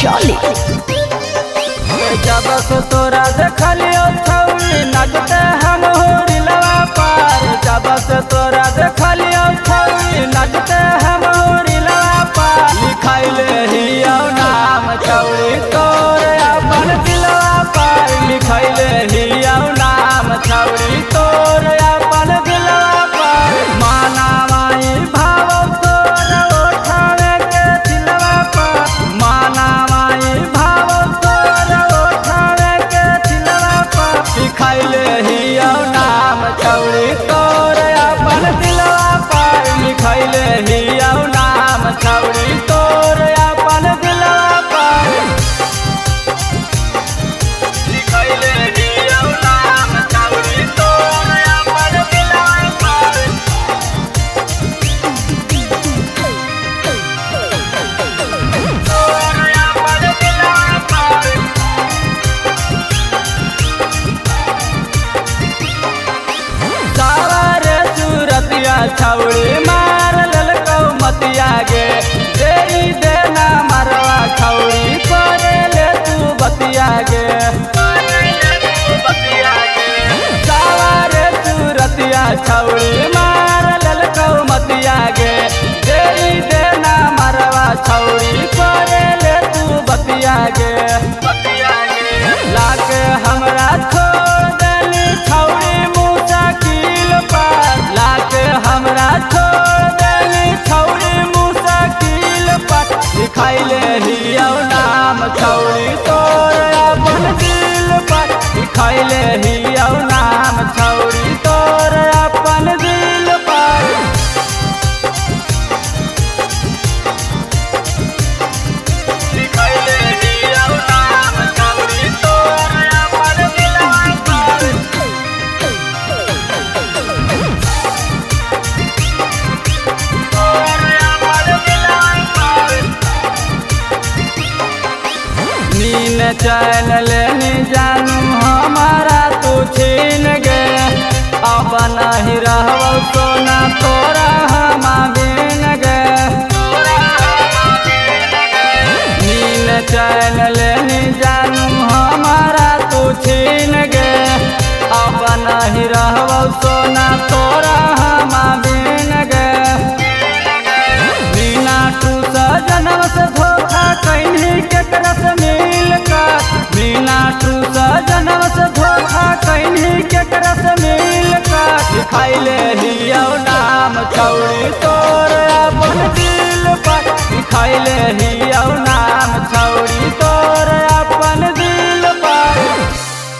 चौली। जब से तोरा देखलियो छौरी नचते हम होरिलवा पार। जब से तोरा देखलियो छौरी नचते हम होरिलवा पार। लिखैले हियौ नाम छौरी तोरे अपन दिलवा पार। लिखैले हियौ नाम छौरी तोरे अपन दिलवा पार। माना माई भाव तोर ओठावे के दिलवा पार। माना माई भाव तोर ओठावे के दिलवा पार। लिखैले हियौ नाम छौरी तोरे अपन दिलवा पार। लिखैले हियौ नाम छौरी तोरे अपन दिलवा पार। लिखैले हियौ नाम छौरी तोरे अपन दिलवा पार। तोरे अपन दिलवा पार। सावरे सूरतिया छौरी मार ललकौ मतिया गे। देई देना मरवा छौरी करे ले तू बतिया गे। सावरे सूरतिया छौरी मार ललकौ मतिया गे। देई देना मरवा छौरी करे ले तू बतिया गे। लाके हमरा छोड़ देली छौरी मुसाकिल पार। लाके हमरा छोड़ देली छौरी मुसाकिल पार। लिखैले हियौ नाम छौरी तोरे अपन दिल पार। लिखैले हियौ नाम छौरी तोरे अपन दिल पार। लिखैले हियौ नाम छौरी तोरे अपन दिलवा पार। तोरे अपन दिलवा पार। नीन चैन लेनी जानू हमारा तू छीन गे। अब नहीं रहबौ सोना तोरा हम बिन गे। नीन चैन लेनी जानू हमारा तू छीन गे। अब नहीं रहबौ सोना तोरा